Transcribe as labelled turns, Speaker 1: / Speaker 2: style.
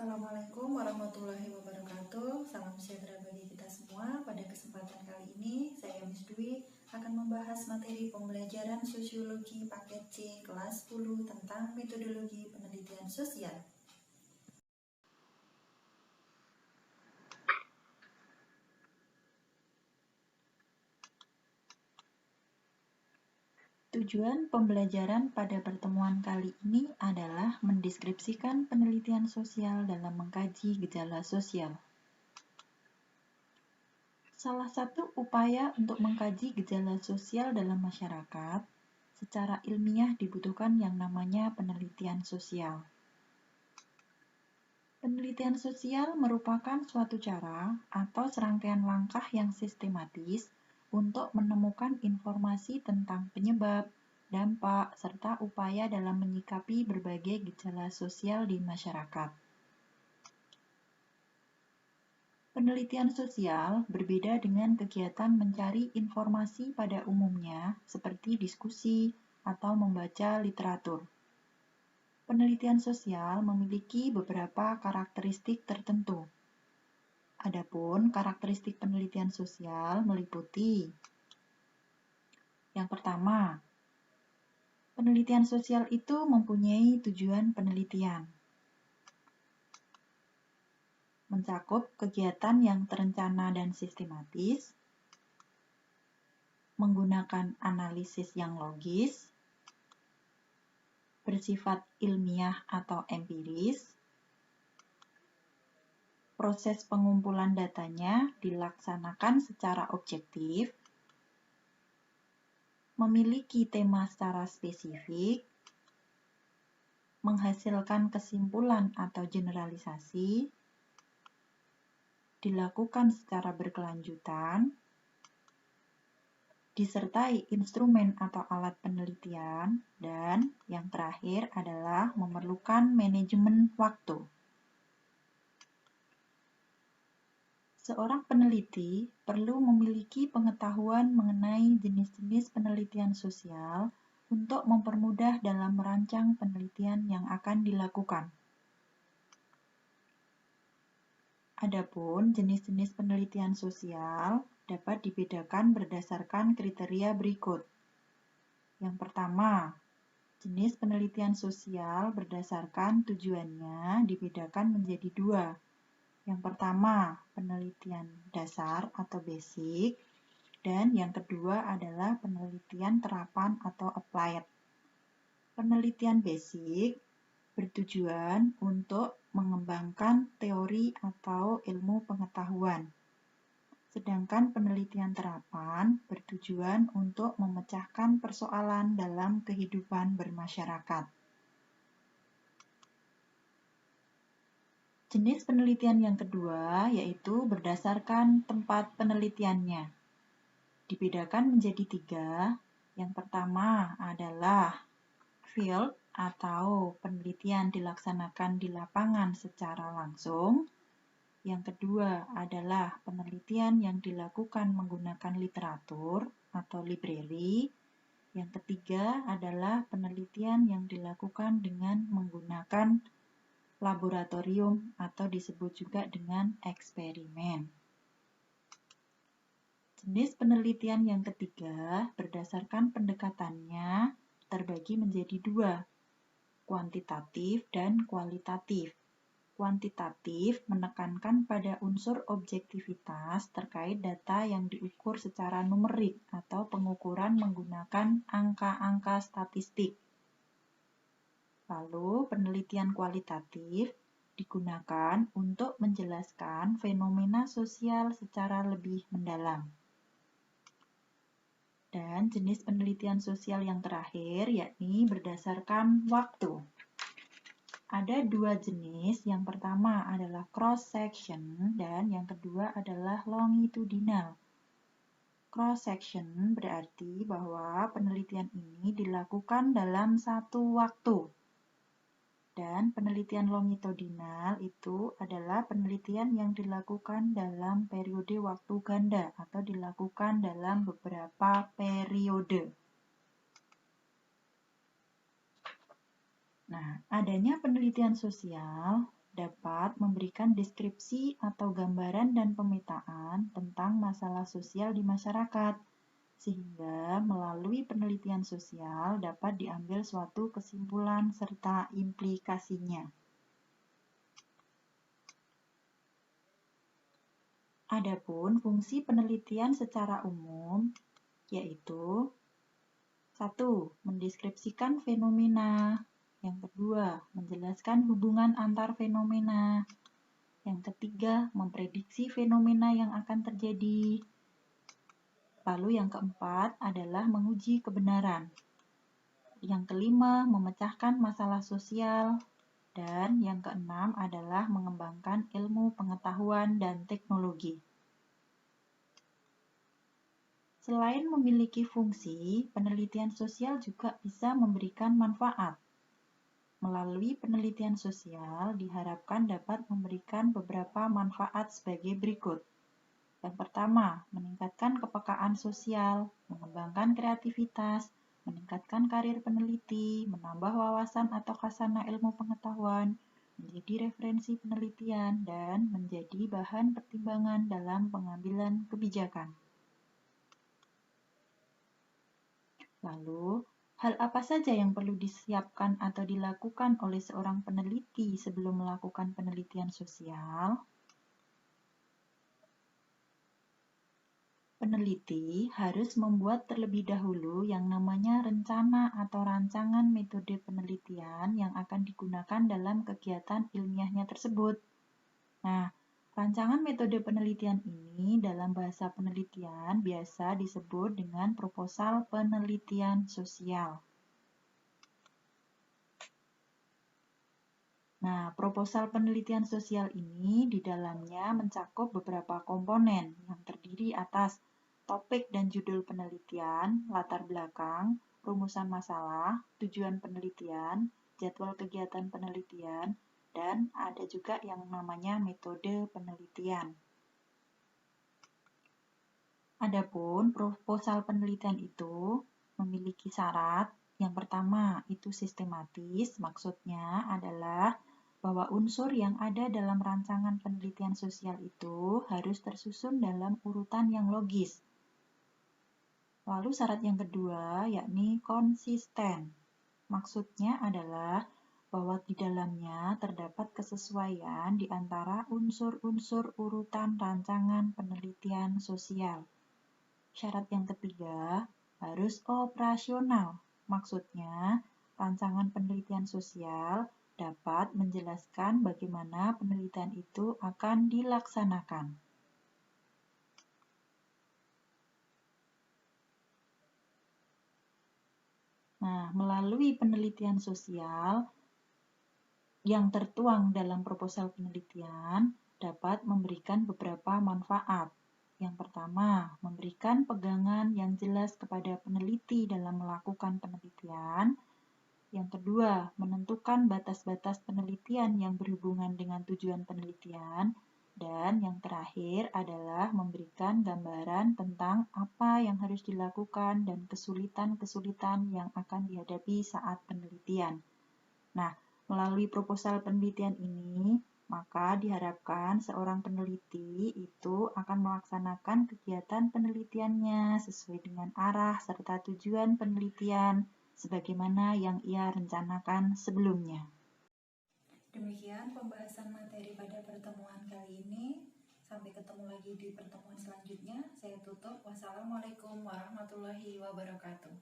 Speaker 1: Assalamualaikum warahmatullahi wabarakatuh. Salam sejahtera bagi kita semua. Pada kesempatan kali ini, saya Miss Dwi akan membahas materi pembelajaran Sosiologi Paket C kelas 10 tentang metodologi penelitian sosial. Tujuan pembelajaran pada pertemuan kali ini adalah mendeskripsikan penelitian sosial dalam mengkaji gejala sosial. Salah satu upaya untuk mengkaji gejala sosial dalam masyarakat secara ilmiah dibutuhkan yang namanya penelitian sosial. Penelitian sosial merupakan suatu cara atau serangkaian langkah yang sistematis untuk menemukan informasi tentang penyebab, dampak, serta upaya dalam menyikapi berbagai gejala sosial di masyarakat. Penelitian sosial berbeda dengan kegiatan mencari informasi pada umumnya, seperti diskusi atau membaca literatur. Penelitian sosial memiliki beberapa karakteristik tertentu. Adapun karakteristik penelitian sosial meliputi yang pertama, penelitian sosial itu mempunyai tujuan penelitian, mencakup kegiatan yang terencana dan sistematis, menggunakan analisis yang logis, bersifat ilmiah atau empiris, proses pengumpulan datanya dilaksanakan secara objektif, memiliki tema secara spesifik, menghasilkan kesimpulan atau generalisasi, dilakukan secara berkelanjutan, disertai instrumen atau alat penelitian, dan yang terakhir adalah memerlukan manajemen waktu. Seorang peneliti perlu memiliki pengetahuan mengenai jenis-jenis penelitian sosial untuk mempermudah dalam merancang penelitian yang akan dilakukan. Adapun jenis-jenis penelitian sosial dapat dibedakan berdasarkan kriteria berikut. Yang pertama, jenis penelitian sosial berdasarkan tujuannya dibedakan menjadi dua. Yang pertama, penelitian dasar atau basic, dan yang kedua adalah penelitian terapan atau applied. Penelitian basic bertujuan untuk mengembangkan teori atau ilmu pengetahuan. Sedangkan penelitian terapan bertujuan untuk memecahkan persoalan dalam kehidupan bermasyarakat. Jenis penelitian yang kedua yaitu berdasarkan tempat penelitiannya. Dibedakan menjadi tiga. Yang pertama adalah field atau penelitian dilaksanakan di lapangan secara langsung. Yang kedua adalah penelitian yang dilakukan menggunakan literatur atau library. Yang ketiga adalah penelitian yang dilakukan dengan menggunakan laboratorium atau disebut juga dengan eksperimen. Jenis penelitian yang ketiga berdasarkan pendekatannya terbagi menjadi dua, kuantitatif dan kualitatif. Kuantitatif menekankan pada unsur objektivitas terkait data yang diukur secara numerik atau pengukuran menggunakan angka-angka statistik. Lalu, penelitian kualitatif digunakan untuk menjelaskan fenomena sosial secara lebih mendalam. Dan jenis penelitian sosial yang terakhir yakni berdasarkan waktu. Ada dua jenis, yang pertama adalah cross-section dan yang kedua adalah longitudinal. Cross-section berarti bahwa penelitian ini dilakukan dalam satu waktu. Dan penelitian longitudinal itu adalah penelitian yang dilakukan dalam periode waktu ganda atau dilakukan dalam beberapa periode. Nah, adanya penelitian sosial dapat memberikan deskripsi atau gambaran dan pemetaan tentang masalah sosial di masyarakat, sehingga melalui penelitian sosial dapat diambil suatu kesimpulan serta implikasinya. Adapun fungsi penelitian secara umum yaitu 1. Mendeskripsikan fenomena. Yang kedua, menjelaskan hubungan antar fenomena. Yang ketiga, memprediksi fenomena yang akan terjadi. Lalu yang keempat adalah menguji kebenaran. Yang kelima, memecahkan masalah sosial. Dan yang keenam adalah mengembangkan ilmu pengetahuan dan teknologi. Selain memiliki fungsi, penelitian sosial juga bisa memberikan manfaat. Melalui penelitian sosial diharapkan dapat memberikan beberapa manfaat sebagai berikut. Yang pertama, meningkatkan kepekaan sosial, mengembangkan kreativitas, meningkatkan karir peneliti, menambah wawasan atau khazanah ilmu pengetahuan, menjadi referensi penelitian, dan menjadi bahan pertimbangan dalam pengambilan kebijakan. Lalu, hal apa saja yang perlu disiapkan atau dilakukan oleh seorang peneliti sebelum melakukan penelitian sosial? Peneliti harus membuat terlebih dahulu yang namanya rencana atau rancangan metode penelitian yang akan digunakan dalam kegiatan ilmiahnya tersebut. Nah, rancangan metode penelitian ini dalam bahasa penelitian biasa disebut dengan proposal penelitian sosial. Nah, proposal penelitian sosial ini di dalamnya mencakup beberapa komponen yang terdiri atas topik dan judul penelitian, latar belakang, rumusan masalah, tujuan penelitian, jadwal kegiatan penelitian, dan ada juga yang namanya metode penelitian. Adapun proposal penelitian itu memiliki syarat. Yang pertama, itu sistematis, maksudnya adalah bahwa unsur yang ada dalam rancangan penelitian sosial itu harus tersusun dalam urutan yang logis. Lalu syarat yang kedua yakni konsisten. Maksudnya adalah bahwa di dalamnya terdapat kesesuaian di antara unsur-unsur urutan rancangan penelitian sosial. Syarat yang ketiga harus operasional. Maksudnya, rancangan penelitian sosial dapat menjelaskan bagaimana penelitian itu akan dilaksanakan. Nah, melalui penelitian sosial yang tertuang dalam proposal penelitian dapat memberikan beberapa manfaat. Yang pertama, memberikan pegangan yang jelas kepada peneliti dalam melakukan penelitian. Yang kedua, menentukan batas-batas penelitian yang berhubungan dengan tujuan penelitian. Dan yang terakhir adalah memberikan gambaran tentang apa yang harus dilakukan dan kesulitan-kesulitan yang akan dihadapi saat penelitian. Nah, melalui proposal penelitian ini, maka diharapkan seorang peneliti itu akan melaksanakan kegiatan penelitiannya sesuai dengan arah serta tujuan penelitian sebagaimana yang ia rencanakan sebelumnya.
Speaker 2: Demikian pembahasan materi pada pertemuan kali ini. Sampai ketemu lagi di pertemuan selanjutnya. Saya tutup. Wassalamualaikum warahmatullahi wabarakatuh.